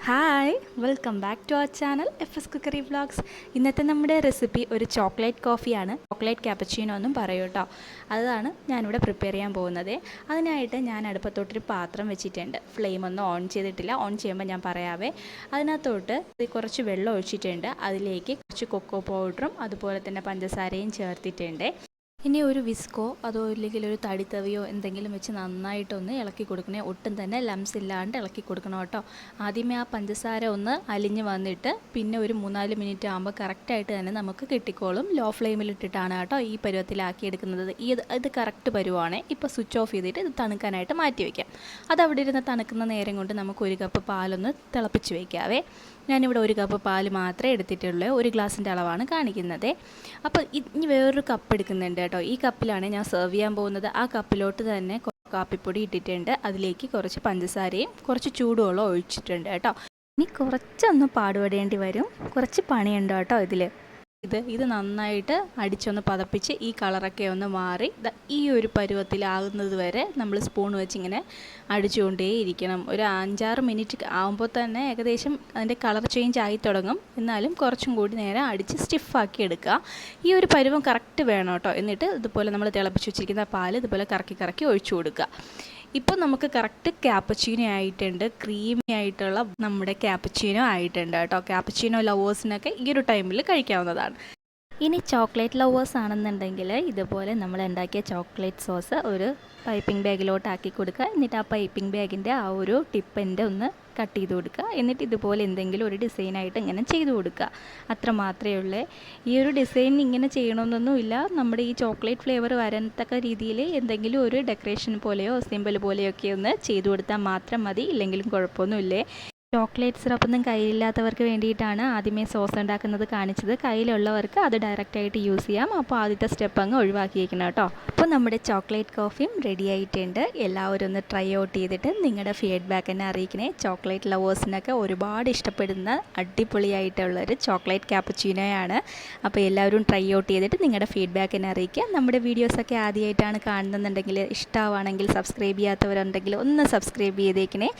Hi welcome back to our channel fscookeryvlogs. ഇന്നത്തെ നമ്മുടെ recipe ഒരു ചോക്ലേറ്റ് കോഫിയാണ്. ചോക്ലേറ്റ് ക്യാപ്പച്ചീനോ എന്നും പറയൂ കേട്ടോ. അതാണ് ഞാനിവിടെ പ്രിപ്പയർ ചെയ്യാൻ പോകുന്നത്. അതിനായിട്ട് ഞാൻ അടുപ്പത്തോട്ടൊരു പാത്രം വെച്ചിട്ടുണ്ട്. ഫ്ലെയിം ഒന്നും ഓൺ ചെയ്തിട്ടില്ല. ഓൺ ചെയ്യുമ്പോൾ ഞാൻ പറയാവേ. അതിനകത്തോട്ട് കുറച്ച് വെള്ളം ഒഴിച്ചിട്ടുണ്ട്. അതിലേക്ക് കുറച്ച് കൊക്കോ പൗഡറും അതുപോലെ തന്നെ പഞ്ചസാരയും ചേർത്തിട്ടുണ്ട്. ഇനി ഒരു വിസ്കോ അതോ ഇല്ലെങ്കിൽ ഒരു തടിത്തവിയോ എന്തെങ്കിലും വെച്ച് നന്നായിട്ടൊന്ന് ഇളക്കി കൊടുക്കണേ. ഒട്ടും തന്നെ ലംസ് ഇല്ലാണ്ട് ഇളക്കി കൊടുക്കണം കേട്ടോ. ആദ്യമേ ആ പഞ്ചസാര ഒന്ന് അലിഞ്ഞ് വന്നിട്ട് പിന്നെ ഒരു 3-4 മിനിറ്റ് ആകുമ്പോൾ കറക്റ്റായിട്ട് തന്നെ നമുക്ക് കിട്ടിക്കോളും. ലോ ഫ്ലെയിമിലിട്ടിട്ടാണ് കേട്ടോ ഈ പരുവത്തിലാക്കി എടുക്കുന്നത്. ഇത് കറക്റ്റ് പരുവാണ്. ഇപ്പോൾ സ്വിച്ച് ഓഫ് ചെയ്തിട്ട് ഇത് തണുക്കാനായിട്ട് മാറ്റി വയ്ക്കാം. അത് അവിടെ ഇരുന്ന് തണുക്കുന്ന നേരം കൊണ്ട് നമുക്ക് 1 കപ്പ് പാലൊന്ന് തിളപ്പിച്ച് വയ്ക്കാവേ. ഞാനിവിടെ 1 കപ്പ് പാൽ മാത്രമേ എടുത്തിട്ടുള്ളൂ. 1 ഗ്ലാസിൻ്റെ അളവാണ് കാണിക്കുന്നത്. അപ്പോൾ ഇനി വേറൊരു കപ്പ് എടുക്കുന്നുണ്ട് കേട്ടോ. ഈ കപ്പിലാണ് ഞാൻ സെർവ് ചെയ്യാൻ പോകുന്നത്. ആ കപ്പിലോട്ട് തന്നെ കാപ്പിപ്പൊടി ഇട്ടിട്ടുണ്ട്. അതിലേക്ക് കുറച്ച് പഞ്ചസാരയും കുറച്ച് ചൂടുവെള്ളം ഒഴിച്ചിട്ടുണ്ട് കേട്ടോ. ഇനി കുറച്ചൊന്ന് പാടുപെടേണ്ടി വരും. കുറച്ച് പണിയുണ്ട് കേട്ടോ ഇതിൽ. ഇത് നന്നായിട്ട് അടിച്ചൊന്ന് പതപ്പിച്ച് ഈ കളറൊക്കെ ഒന്ന് മാറി ഈ ഒരു പരുവത്തിലാകുന്നത് വരെ നമ്മൾ സ്പൂൺ വെച്ച് ഇങ്ങനെ അടിച്ചുകൊണ്ടേയിരിക്കണം. ഒരു 5-6 മിനിറ്റ് ആകുമ്പോൾ തന്നെ ഏകദേശം അതിൻ്റെ കളർ ചേഞ്ച് ആയി തുടങ്ങും. എന്നാലും കുറച്ചും കൂടി നേരം അടിച്ച് സ്റ്റിഫാക്കി എടുക്കുക. ഈ ഒരു പരുവം കറക്റ്റ് വേണം കേട്ടോ. എന്നിട്ട് ഇതുപോലെ നമ്മൾ തിളപ്പിച്ച് വെച്ചിരിക്കുന്ന പാൽ ഇതുപോലെ കറക്കി ഒഴിച്ചു കൊടുക്കുക. ഇപ്പോൾ നമുക്ക് കറക്റ്റ് ക്യാപ്പച്ചീനോ ആയിട്ടുണ്ട്. ക്രീമി ആയിട്ടുള്ള നമ്മുടെ ക്യാപ്പച്ചീനോ ആയിട്ടുണ്ട് കേട്ടോ. ക്യാപ്പച്ചീനോ ലവേഴ്സിനൊക്കെ ഈ ഒരു ടൈമിൽ കഴിക്കാവുന്നതാണ്. ഇനി ചോക്ലേറ്റ് ലവേഴ്സ് ആണെന്നുണ്ടെങ്കിൽ ഇതുപോലെ നമ്മൾ ഉണ്ടാക്കിയ ചോക്ലേറ്റ് സോസ് ഒരു പൈപ്പിംഗ് ബാഗിലോട്ടാക്കി കൊടുക്കുക. എന്നിട്ട് ആ പൈപ്പിംഗ് ബാഗിൻ്റെ ആ ഒരു ടിപ്പിൻ്റെ ഒന്ന് കട്ട് ചെയ്ത് കൊടുക്കുക. എന്നിട്ട് ഇതുപോലെ എന്തെങ്കിലും ഒരു ഡിസൈനായിട്ട് ഇങ്ങനെ ചെയ്ത് കൊടുക്കുക. അത്ര മാത്രമേ ഉള്ളൂ. ഈ ഒരു ഡിസൈൻ ഇങ്ങനെ ചെയ്യണമെന്നൊന്നുമില്ല. നമ്മുടെ ഈ ചോക്ലേറ്റ് ഫ്ലേവർ വരത്തക്ക രീതിയിൽ എന്തെങ്കിലും ഒരു ഡെക്കറേഷൻ പോലെയോ സിമ്പിൾ പോലെയൊക്കെ ഒന്ന് ചെയ്ത് കൊടുത്താൽ മാത്രം മതി. ഇല്ലെങ്കിലും കുഴപ്പമൊന്നുമില്ലേ. ചോക്ലേറ്റ് സിറപ്പൊന്നും കയ്യിലില്ലാത്തവർക്ക് വേണ്ടിയിട്ടാണ് ആദ്യമേ സോസ് ഉണ്ടാക്കുന്നത് കാണിച്ചത്. കയ്യിലുള്ളവർക്ക് അത് ഡയറക്റ്റായിട്ട് യൂസ് ചെയ്യാം. അപ്പോൾ ആദ്യത്തെ സ്റ്റെപ്പ് അങ്ങ് ഒഴിവാക്കിയിരിക്കണം കേട്ടോ. അപ്പോൾ നമ്മുടെ ചോക്ലേറ്റ് കോഫിയും റെഡി ആയിട്ടുണ്ട്. എല്ലാവരും ഒന്ന് ട്രൈ ഔട്ട് ചെയ്തിട്ട് നിങ്ങളുടെ ഫീഡ്ബാക്ക് എന്നെ അറിയിക്കണേ. ചോക്ലേറ്റ് ലവേഴ്സിനൊക്കെ ഒരുപാട് ഇഷ്ടപ്പെടുന്ന അടിപൊളിയായിട്ടുള്ളൊരു ചോക്ലേറ്റ് ക്യാപ്പച്ചീനോയാണ്. അപ്പോൾ എല്ലാവരും ട്രൈ ഔട്ട് ചെയ്തിട്ട് നിങ്ങളുടെ ഫീഡ്ബാക്ക് എന്നെ അറിയിക്കുക. നമ്മുടെ വീഡിയോസൊക്കെ ആദ്യമായിട്ടാണ് കാണുന്നുണ്ടെങ്കിൽ ഇഷ്ടമാണെങ്കിൽ സബ്സ്ക്രൈബ് ചെയ്യാത്തവരുണ്ടെങ്കിൽ ഒന്ന് സബ്സ്ക്രൈബ് ചെയ്തേക്കണേ.